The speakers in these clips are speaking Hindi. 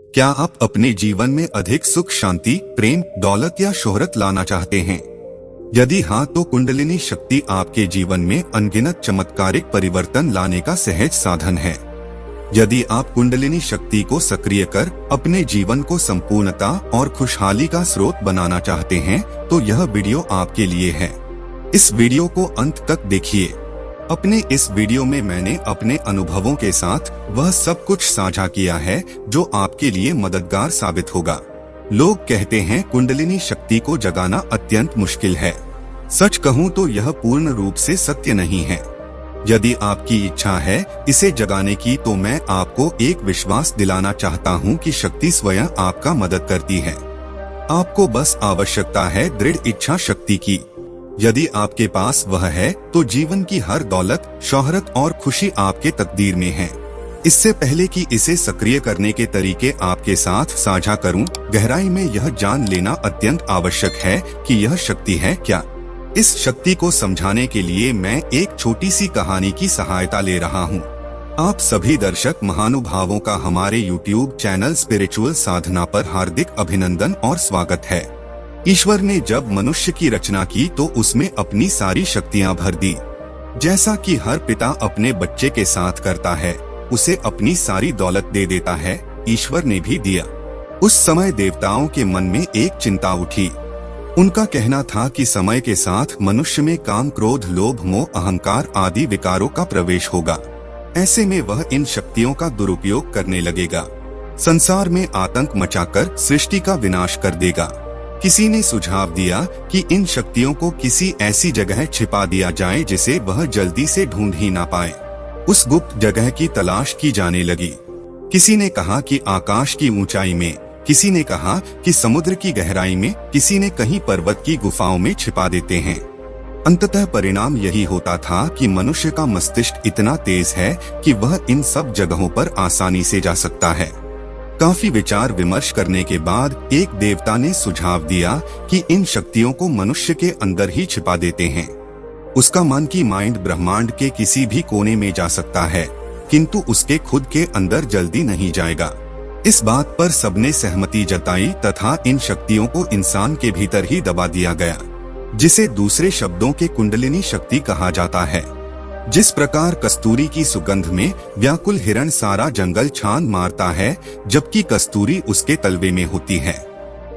क्या आप अपने जीवन में अधिक सुख, शांति, प्रेम, दौलत या शोहरत लाना चाहते हैं? यदि हाँ, तो कुंडलिनी शक्ति आपके जीवन में अनगिनत चमत्कारिक परिवर्तन लाने का सहज साधन है। यदि आप कुंडलिनी शक्ति को सक्रिय कर अपने जीवन को संपूर्णता और खुशहाली का स्रोत बनाना चाहते हैं, तो यह वीडियो आपके लिए है। इस वीडियो को अंत तक देखिए। अपने इस वीडियो में मैंने अपने अनुभवों के साथ वह सब कुछ साझा किया है जो आपके लिए मददगार साबित होगा। लोग कहते हैं कुंडलिनी शक्ति को जगाना अत्यंत मुश्किल है। सच कहूं तो यह पूर्ण रूप से सत्य नहीं है। यदि आपकी इच्छा है इसे जगाने की, तो मैं आपको एक विश्वास दिलाना चाहता हूं कि शक्ति स्वयं आपका मदद करती है। आपको बस आवश्यकता है दृढ़ इच्छा शक्ति की। यदि आपके पास वह है, तो जीवन की हर दौलत, शोहरत और खुशी आपके तकदीर में है। इससे पहले कि इसे सक्रिय करने के तरीके आपके साथ साझा करूं, गहराई में यह जान लेना अत्यंत आवश्यक है कि यह शक्ति है क्या। इस शक्ति को समझाने के लिए मैं एक छोटी सी कहानी की सहायता ले रहा हूं। आप सभी दर्शक महानुभावों का हमारे YouTube चैनल स्पिरिचुअल साधना पर हार्दिक अभिनंदन और स्वागत है। ईश्वर ने जब मनुष्य की रचना की तो उसमें अपनी सारी शक्तियां भर दी। जैसा कि हर पिता अपने बच्चे के साथ करता है, उसे अपनी सारी दौलत दे देता है, ईश्वर ने भी दिया। उस समय देवताओं के मन में एक चिंता उठी। उनका कहना था कि समय के साथ मनुष्य में काम, क्रोध, लोभ, मोह, अहंकार आदि विकारों का प्रवेश होगा। ऐसे में वह इन शक्तियों का दुरुपयोग करने लगेगा। संसार में आतंक मचाकर सृष्टि का विनाश कर देगा। किसी ने सुझाव दिया कि इन शक्तियों को किसी ऐसी जगह छिपा दिया जाए जिसे वह जल्दी से ढूंढ ही ना पाए। उस गुप्त जगह की तलाश की जाने लगी। किसी ने कहा कि आकाश की ऊंचाई में, किसी ने कहा कि समुद्र की गहराई में, किसी ने कहीं पर्वत की गुफाओं में छिपा देते हैं। अंततः परिणाम यही होता था कि मनुष्य का मस्तिष्क इतना तेज है कि वह इन सब जगहों पर आसानी से जा सकता है। काफी विचार विमर्श करने के बाद एक देवता ने सुझाव दिया कि इन शक्तियों को मनुष्य के अंदर ही छिपा देते हैं। उसका मन की माइंड ब्रह्मांड के किसी भी कोने में जा सकता है, किंतु उसके खुद के अंदर जल्दी नहीं जाएगा। इस बात पर सबने सहमति जताई तथा इन शक्तियों को इंसान के भीतर ही दबा दिया गया, जिसे दूसरे शब्दों के कुंडलिनी शक्ति कहा जाता है। जिस प्रकार कस्तूरी की सुगंध में व्याकुल हिरण सारा जंगल छान मारता है, जबकि कस्तूरी उसके तलवे में होती है,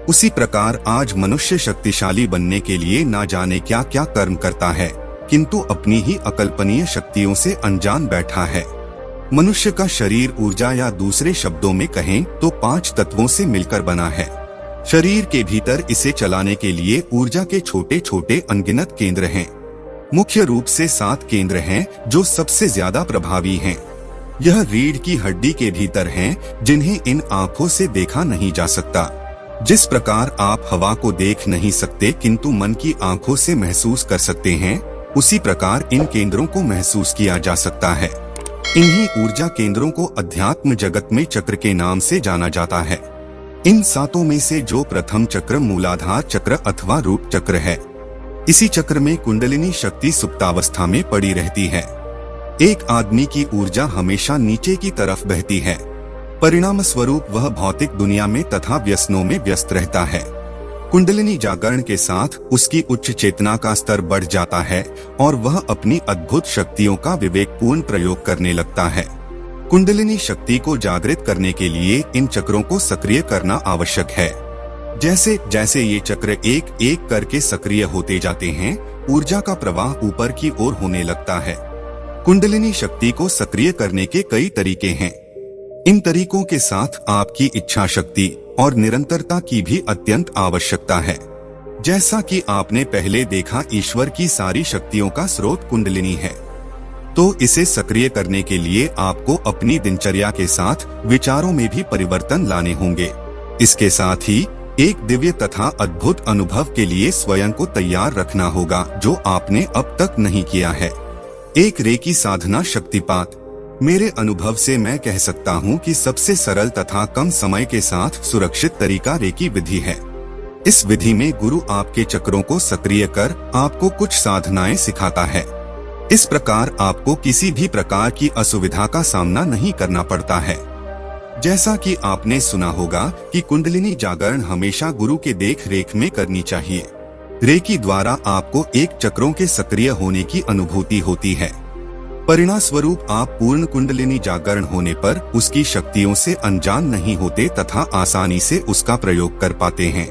उसी प्रकार आज मनुष्य शक्तिशाली बनने के लिए ना जाने क्या क्या कर्म करता है, किंतु अपनी ही अकल्पनीय शक्तियों से अनजान बैठा है। मनुष्य का शरीर ऊर्जा, या दूसरे शब्दों में कहें तो 5 तत्वों से मिलकर बना है। शरीर के भीतर इसे चलाने के लिए ऊर्जा के छोटे छोटे अनगिनत केंद्र हैं। मुख्य रूप से 7 केंद्र हैं जो सबसे ज्यादा प्रभावी हैं। यह रीढ़ की हड्डी के भीतर हैं, जिन्हें इन आँखों से देखा नहीं जा सकता। जिस प्रकार आप हवा को देख नहीं सकते किंतु मन की आँखों से महसूस कर सकते हैं, उसी प्रकार इन केंद्रों को महसूस किया जा सकता है। इन्हीं ऊर्जा केंद्रों को अध्यात्म जगत में चक्र के नाम से जाना जाता है। इन 7 में से जो प्रथम चक्र मूलाधार चक्र अथवा रूप चक्र है, इसी चक्र में कुंडलिनी शक्ति सुप्तावस्था में पड़ी रहती है। एक आदमी की ऊर्जा हमेशा नीचे की तरफ बहती है। परिणाम स्वरूप वह भौतिक दुनिया में तथा व्यसनों में व्यस्त रहता है। कुंडलिनी जागरण के साथ उसकी उच्च चेतना का स्तर बढ़ जाता है और वह अपनी अद्भुत शक्तियों का विवेकपूर्ण प्रयोग करने लगता है। कुंडलिनी शक्ति को जागृत करने के लिए इन चक्रों को सक्रिय करना आवश्यक है। जैसे जैसे ये चक्र एक एक करके सक्रिय होते जाते हैं, ऊर्जा का प्रवाह ऊपर की ओर होने लगता है। कुंडलिनी शक्ति को सक्रिय करने के कई तरीके हैं। इन तरीकों के साथ आपकी इच्छा शक्ति और निरंतरता की भी अत्यंत आवश्यकता है। जैसा कि आपने पहले देखा, ईश्वर की सारी शक्तियों का स्रोत कुंडलिनी है, तो इसे सक्रिय करने के लिए आपको अपनी दिनचर्या के साथ विचारों में भी परिवर्तन लाने होंगे। इसके साथ ही एक दिव्य तथा अद्भुत अनुभव के लिए स्वयं को तैयार रखना होगा, जो आपने अब तक नहीं किया है। एक रेकी साधना शक्तिपात। मेरे अनुभव से मैं कह सकता हूँ कि सबसे सरल तथा कम समय के साथ सुरक्षित तरीका रेकी विधि है। इस विधि में गुरु आपके चक्रों को सक्रिय कर आपको कुछ साधनाएं सिखाता है। इस प्रकार आपको किसी भी प्रकार की असुविधा का सामना नहीं करना पड़ता है। जैसा कि आपने सुना होगा कि कुंडलिनी जागरण हमेशा गुरु के देख रेख में करनी चाहिए। रेकी द्वारा आपको एक चक्रों के सक्रिय होने की अनुभूति होती है। परिणाम स्वरूप आप पूर्ण कुंडलिनी जागरण होने पर उसकी शक्तियों से अनजान नहीं होते तथा आसानी से उसका प्रयोग कर पाते हैं।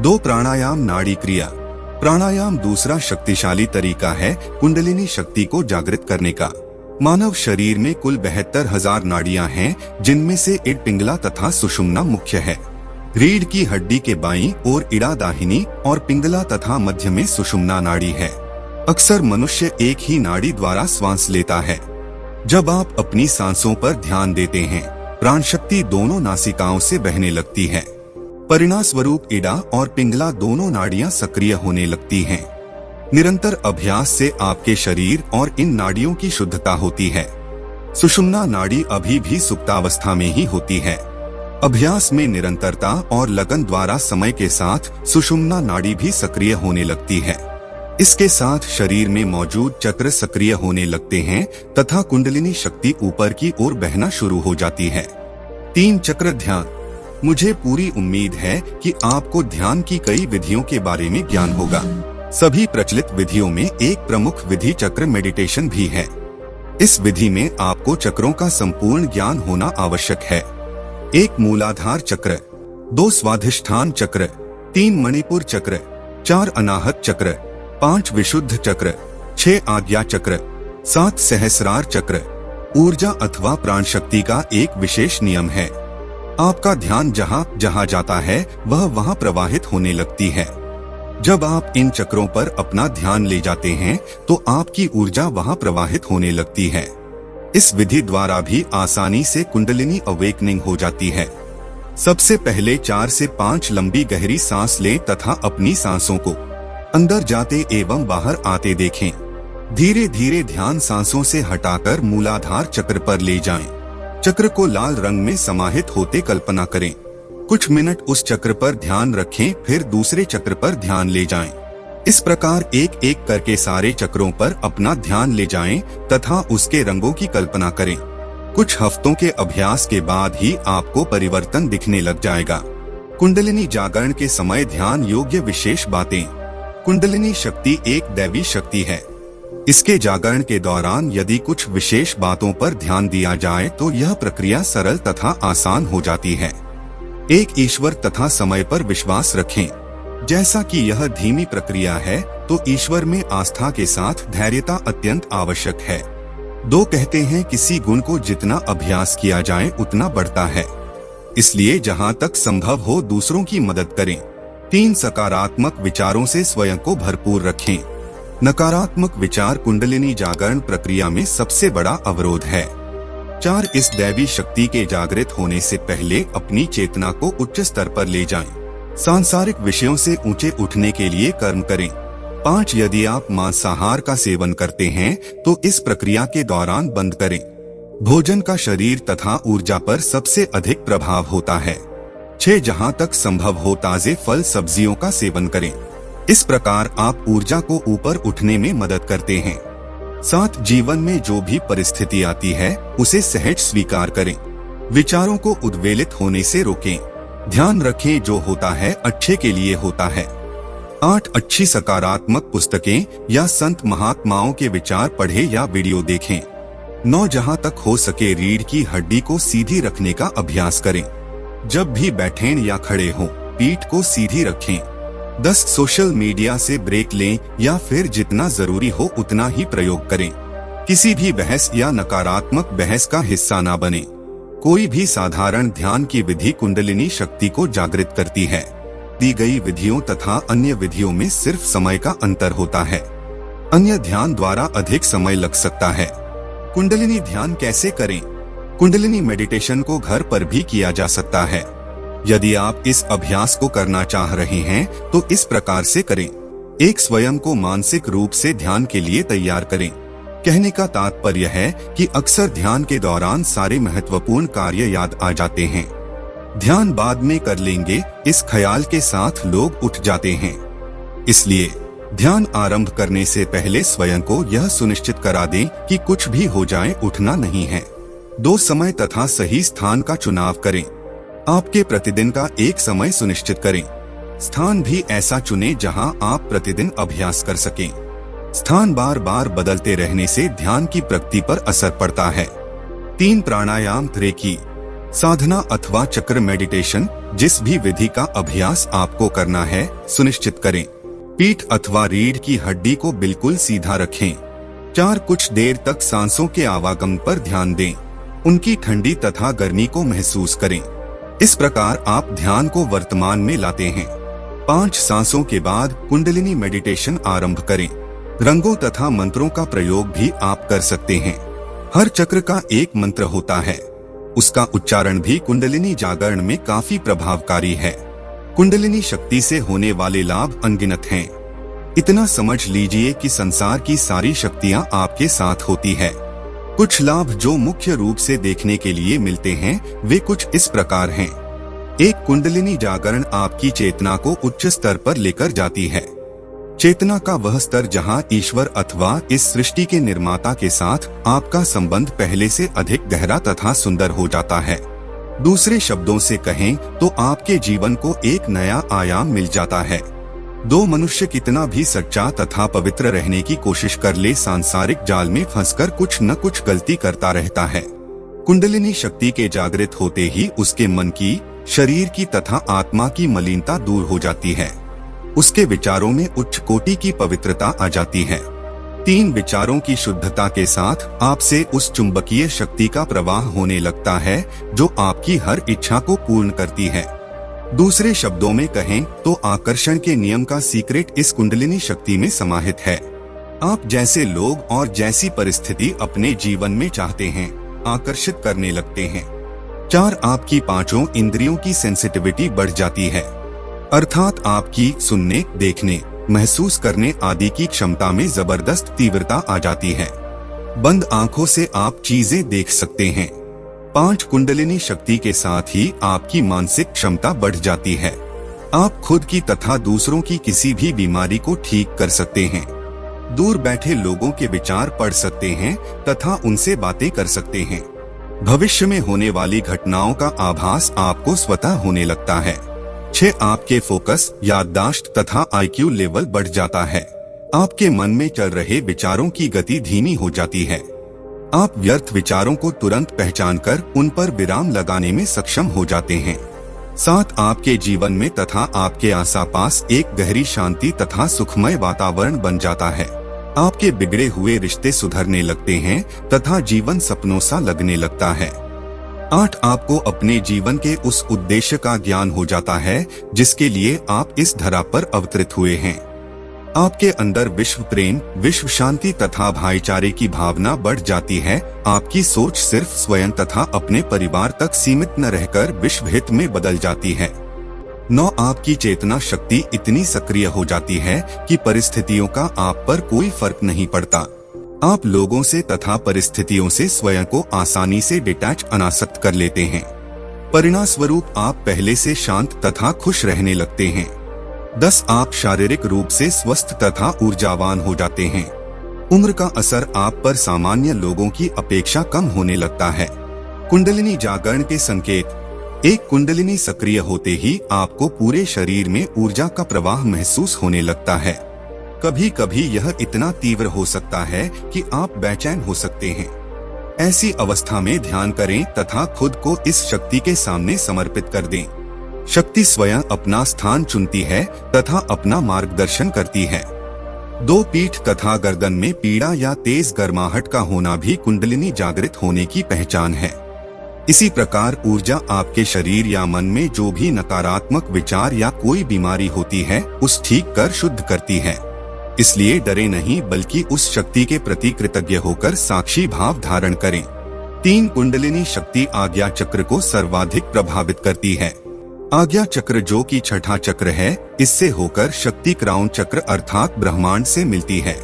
2 प्राणायाम नाड़ी क्रिया। प्राणायाम दूसरा शक्तिशाली तरीका है कुंडलिनी शक्ति को जागृत करने का। मानव शरीर में कुल 72,000 नाड़ियां हैं, जिनमें से इड, पिंगला तथा सुषुम्ना मुख्य है। रीढ़ की हड्डी के बाईं ओर इड़ा दाहिनी और पिंगला तथा मध्य में सुषुम्ना नाड़ी है। अक्सर मनुष्य एक ही नाड़ी द्वारा श्वास लेता है। जब आप अपनी सांसों पर ध्यान देते हैं, प्राण शक्ति दोनों नासिकाओं से बहने लगती है। परिणाम स्वरूप इड़ा और पिंगला दोनों नाड़ियां सक्रिय होने लगती हैं। निरंतर अभ्यास से आपके शरीर और इन नाड़ियों की शुद्धता होती है। सुषुम्ना नाड़ी अभी भी सुप्तावस्था में ही होती है। अभ्यास में निरंतरता और लगन द्वारा समय के साथ सुषुम्ना नाड़ी भी सक्रिय होने लगती है। इसके साथ शरीर में मौजूद चक्र सक्रिय होने लगते हैं तथा कुंडलिनी शक्ति ऊपर की ओर बहना शुरू हो जाती है। 3 चक्र ध्यान। मुझे पूरी उम्मीद है कि आपको ध्यान की कई विधियों के बारे में ज्ञान होगा। सभी प्रचलित विधियों में एक प्रमुख विधि चक्र मेडिटेशन भी है। इस विधि में आपको चक्रों का संपूर्ण ज्ञान होना आवश्यक है। 1 मूलाधार चक्र, 2 स्वाधिष्ठान चक्र, 3 मणिपुर चक्र, 4 अनाहत चक्र, 5 विशुद्ध चक्र, 6 आज्ञा चक्र, 7 सहस्रार चक्र। ऊर्जा अथवा प्राण शक्ति का एक विशेष नियम है। आपका ध्यान जहाँ जहाँ जाता है वह वहाँ प्रवाहित होने लगती है। जब आप इन चक्रों पर अपना ध्यान ले जाते हैं तो आपकी ऊर्जा वहाँ प्रवाहित होने लगती है। इस विधि द्वारा भी आसानी से कुंडलिनी अवेकनिंग हो जाती है। सबसे पहले 4 से 5 लंबी गहरी सांस लें तथा अपनी सांसों को अंदर जाते एवं बाहर आते देखें। धीरे धीरे ध्यान सांसों से हटाकर मूलाधार चक्र पर ले जाएं। चक्र को लाल रंग में समाहित होते कल्पना करें। कुछ मिनट उस चक्र पर ध्यान रखें, फिर दूसरे चक्र पर ध्यान ले जाएं। इस प्रकार एक एक करके सारे चक्रों पर अपना ध्यान ले जाएं तथा उसके रंगों की कल्पना करें। कुछ हफ्तों के अभ्यास के बाद ही आपको परिवर्तन दिखने लग जाएगा। कुंडलिनी जागरण के समय ध्यान योग्य विशेष बातें। कुंडलिनी शक्ति एक दैवी शक्ति है। इसके जागरण के दौरान यदि कुछ विशेष बातों पर ध्यान दिया जाए तो यह प्रक्रिया सरल तथा आसान हो जाती है। एक ईश्वर तथा समय पर विश्वास रखें। जैसा कि यह धीमी प्रक्रिया है तो ईश्वर में आस्था के साथ धैर्यता अत्यंत आवश्यक है। 2 कहते हैं किसी गुण को जितना अभ्यास किया जाए उतना बढ़ता है, इसलिए जहाँ तक संभव हो दूसरों की मदद करें। 3 सकारात्मक विचारों से स्वयं को भरपूर रखें। नकारात्मक विचार कुंडलिनी जागरण प्रक्रिया में सबसे बड़ा अवरोध है। 4 इस दैवी शक्ति के जागृत होने से पहले अपनी चेतना को उच्च स्तर पर ले जाएं। सांसारिक विषयों से ऊंचे उठने के लिए कर्म करें। 5 यदि आप मांसाहार का सेवन करते हैं तो इस प्रक्रिया के दौरान बंद करें। भोजन का शरीर तथा ऊर्जा पर सबसे अधिक प्रभाव होता है। 6 जहां तक संभव हो ताजे फल सब्जियों का सेवन करें। इस प्रकार आप ऊर्जा को ऊपर उठने में मदद करते हैं। 7 जीवन में जो भी परिस्थिति आती है उसे सहज स्वीकार करें। विचारों को उद्वेलित होने से रोकें। ध्यान रखें जो होता है अच्छे के लिए होता है। 8 अच्छी सकारात्मक पुस्तकें या संत महात्माओं के विचार पढ़ें या वीडियो देखें। 9 जहां तक हो सके रीढ़ की हड्डी को सीधी रखने का अभ्यास करें। जब भी बैठें या खड़े हों पीठ को सीधी रखें। 10 सोशल मीडिया से ब्रेक लें या फिर जितना जरूरी हो उतना ही प्रयोग करें। किसी भी बहस या नकारात्मक बहस का हिस्सा ना बने। कोई भी साधारण ध्यान की विधि कुंडलिनी शक्ति को जागृत करती है। दी गई विधियों तथा अन्य विधियों में सिर्फ समय का अंतर होता है। अन्य ध्यान द्वारा अधिक समय लग सकता है। कुंडलिनी ध्यान कैसे करें? कुंडलिनी मेडिटेशन को घर पर भी किया जा सकता है। यदि आप इस अभ्यास को करना चाह रहे हैं तो इस प्रकार से करें। 1 स्वयं को मानसिक रूप से ध्यान के लिए तैयार करें। कहने का तात्पर्य है कि अक्सर ध्यान के दौरान सारे महत्वपूर्ण कार्य याद आ जाते हैं। ध्यान बाद में कर लेंगे इस ख्याल के साथ लोग उठ जाते हैं। इसलिए ध्यान आरंभ करने से पहले स्वयं को यह सुनिश्चित करा दें कि कुछ भी हो जाए उठना नहीं है। दो समय तथा सही स्थान का चुनाव करें। आपके प्रतिदिन का एक समय सुनिश्चित करें। स्थान भी ऐसा चुनें जहां आप प्रतिदिन अभ्यास कर सकें। स्थान बार बार बदलते रहने से ध्यान की प्रगति पर असर पड़ता है। 3 प्राणायाम रेकी साधना अथवा चक्र मेडिटेशन, जिस भी विधि का अभ्यास आपको करना है सुनिश्चित करें पीठ अथवा रीढ़ की हड्डी को बिल्कुल सीधा रखें। 4 कुछ देर तक सांसों के आवागमन पर ध्यान दें, उनकी ठंडी तथा गर्मी को महसूस करें। इस प्रकार आप ध्यान को वर्तमान में लाते हैं। 5 सांसों के बाद कुंडलिनी मेडिटेशन आरंभ करें। रंगों तथा मंत्रों का प्रयोग भी आप कर सकते हैं। हर चक्र का एक मंत्र होता है, उसका उच्चारण भी कुंडलिनी जागरण में काफी प्रभावकारी है। कुंडलिनी शक्ति से होने वाले लाभ अनगिनत हैं। इतना समझ लीजिए कि संसार की सारी शक्तियां आपके साथ होती है। कुछ लाभ जो मुख्य रूप से देखने के लिए मिलते हैं वे कुछ इस प्रकार हैं। 1 कुंडलिनी जागरण आपकी चेतना को उच्च स्तर पर लेकर जाती है। चेतना का वह स्तर जहां ईश्वर अथवा इस सृष्टि के निर्माता के साथ आपका संबंध पहले से अधिक गहरा तथा सुंदर हो जाता है। दूसरे शब्दों से कहें तो आपके जीवन को एक नया आयाम मिल जाता है। 2 मनुष्य कितना भी सच्चा तथा पवित्र रहने की कोशिश कर ले, सांसारिक जाल में फंसकर कुछ न कुछ गलती करता रहता है। कुंडलिनी शक्ति के जागृत होते ही उसके मन की, शरीर की तथा आत्मा की मलिनता दूर हो जाती है। उसके विचारों में उच्च कोटि की पवित्रता आ जाती है। 3 विचारों की शुद्धता के साथ आपसे उस चुंबकीय शक्ति का प्रवाह होने लगता है जो आपकी हर इच्छा को पूर्ण करती है। दूसरे शब्दों में कहें तो आकर्षण के नियम का सीक्रेट इस कुंडलिनी शक्ति में समाहित है। आप जैसे लोग और जैसी परिस्थिति अपने जीवन में चाहते हैं, आकर्षित करने लगते हैं। 4 आपकी 5 इंद्रियों की सेंसिटिविटी बढ़ जाती है, अर्थात आपकी सुनने, देखने, महसूस करने आदि की क्षमता में जबरदस्त तीव्रता आ जाती है। बंद आंखों से आप चीजें देख सकते हैं। 5 कुंडलिनी शक्ति के साथ ही आपकी मानसिक क्षमता बढ़ जाती है। आप खुद की तथा दूसरों की किसी भी बीमारी को ठीक कर सकते हैं। दूर बैठे लोगों के विचार पढ़ सकते हैं तथा उनसे बातें कर सकते हैं। भविष्य में होने वाली घटनाओं का आभास आपको स्वतः होने लगता है। 6 आपके फोकस, याददाश्त तथा IQ लेवल बढ़ जाता है। आपके मन में चल रहे विचारों की गति धीमी हो जाती है। आप व्यर्थ विचारों को तुरंत पहचानकर उन पर विराम लगाने में सक्षम हो जाते हैं। 7 आपके जीवन में तथा आपके आसपास एक गहरी शांति तथा सुखमय वातावरण बन जाता है। आपके बिगड़े हुए रिश्ते सुधरने लगते हैं तथा जीवन सपनों सा लगने लगता है। 8 आपको अपने जीवन के उस उद्देश्य का ज्ञान हो जाता है जिसके लिए आप इस धरा पर अवतरित हुए हैं। आपके अंदर विश्व प्रेम, विश्व शांति तथा भाईचारे की भावना बढ़ जाती है। आपकी सोच सिर्फ स्वयं तथा अपने परिवार तक सीमित न रहकर विश्व हित में बदल जाती है। 9 आपकी चेतना शक्ति इतनी सक्रिय हो जाती है कि परिस्थितियों का आप पर कोई फर्क नहीं पड़ता। आप लोगों से तथा परिस्थितियों से स्वयं को आसानी से डिटैच अनासक्त कर लेते हैं। परिणाम स्वरूप आप पहले से शांत तथा खुश रहने लगते हैं। 10 आप शारीरिक रूप से स्वस्थ तथा ऊर्जावान हो जाते हैं। उम्र का असर आप पर सामान्य लोगों की अपेक्षा कम होने लगता है। कुंडलिनी जागरण के संकेत। 1 कुंडलिनी सक्रिय होते ही आपको पूरे शरीर में ऊर्जा का प्रवाह महसूस होने लगता है। कभी कभी यह इतना तीव्र हो सकता है कि आप बेचैन हो सकते हैं। ऐसी अवस्था में ध्यान करें तथा खुद को इस शक्ति के सामने समर्पित कर दें। शक्ति स्वयं अपना स्थान चुनती है तथा अपना मार्गदर्शन करती है। 2 पीठ तथा गर्दन में पीड़ा या तेज गर्माहट का होना भी कुंडलिनी जागृत होने की पहचान है। इसी प्रकार ऊर्जा आपके शरीर या मन में जो भी नकारात्मक विचार या कोई बीमारी होती है उस ठीक कर शुद्ध करती है। इसलिए डरे नहीं बल्कि उस शक्ति के प्रति कृतज्ञ होकर साक्षी भाव धारण करें। 3 कुंडलिनी शक्ति आज्ञा चक्र को सर्वाधिक प्रभावित करती है। आज्ञा चक्र जो कि छठा चक्र है, इससे होकर शक्ति क्राउन चक्र अर्थात ब्रह्मांड से मिलती है।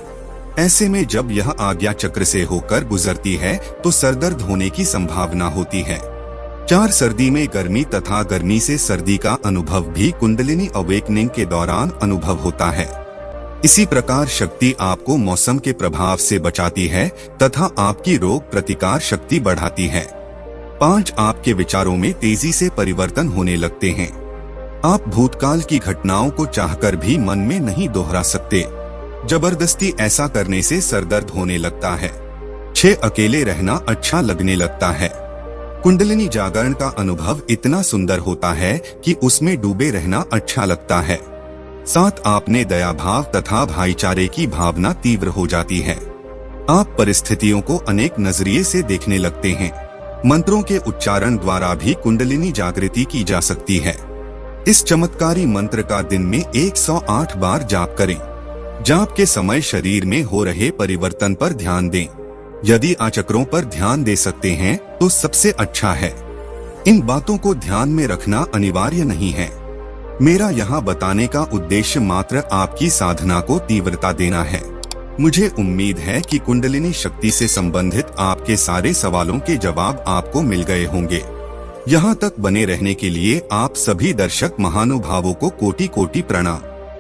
ऐसे में जब यह आज्ञा चक्र से होकर गुजरती है तो सरदर्द होने की संभावना होती है। 4 सर्दी में गर्मी तथा गर्मी से सर्दी का अनुभव भी कुंडलिनी अवेकनिंग के दौरान अनुभव होता है। इसी प्रकार शक्ति आपको मौसम के प्रभाव से बचाती है तथा आपकी रोग प्रतिकार शक्ति बढ़ाती है। 5. आपके विचारों में तेजी से परिवर्तन होने लगते हैं। आप भूतकाल की घटनाओं को चाहकर भी मन में नहीं दोहरा सकते। जबरदस्ती ऐसा करने से सरदर्द होने लगता है। 6. अकेले रहना अच्छा लगने लगता है। कुंडलिनी जागरण का अनुभव इतना सुंदर होता है कि उसमें डूबे रहना अच्छा लगता है। 7. आप में दया भाव तथा भाईचारे की भावना तीव्र हो जाती है। आप परिस्थितियों को अनेक नजरिए से देखने लगते हैं। मंत्रों के उच्चारण द्वारा भी कुंडलिनी जागृति की जा सकती है। इस चमत्कारी मंत्र का दिन में 108 बार जाप करें। जाप के समय शरीर में हो रहे परिवर्तन पर ध्यान दें। यदि आचक्रों पर ध्यान दे सकते हैं तो सबसे अच्छा है। इन बातों को ध्यान में रखना अनिवार्य नहीं है। मेरा यहाँ बताने का उद्देश्य मात्र आपकी साधना को तीव्रता देना है। मुझे उम्मीद है कि कुंडलिनी शक्ति से संबंधित आपके सारे सवालों के जवाब आपको मिल गए होंगे। यहाँ तक बने रहने के लिए आप सभी दर्शक महानुभावों को कोटि कोटि प्रणाम।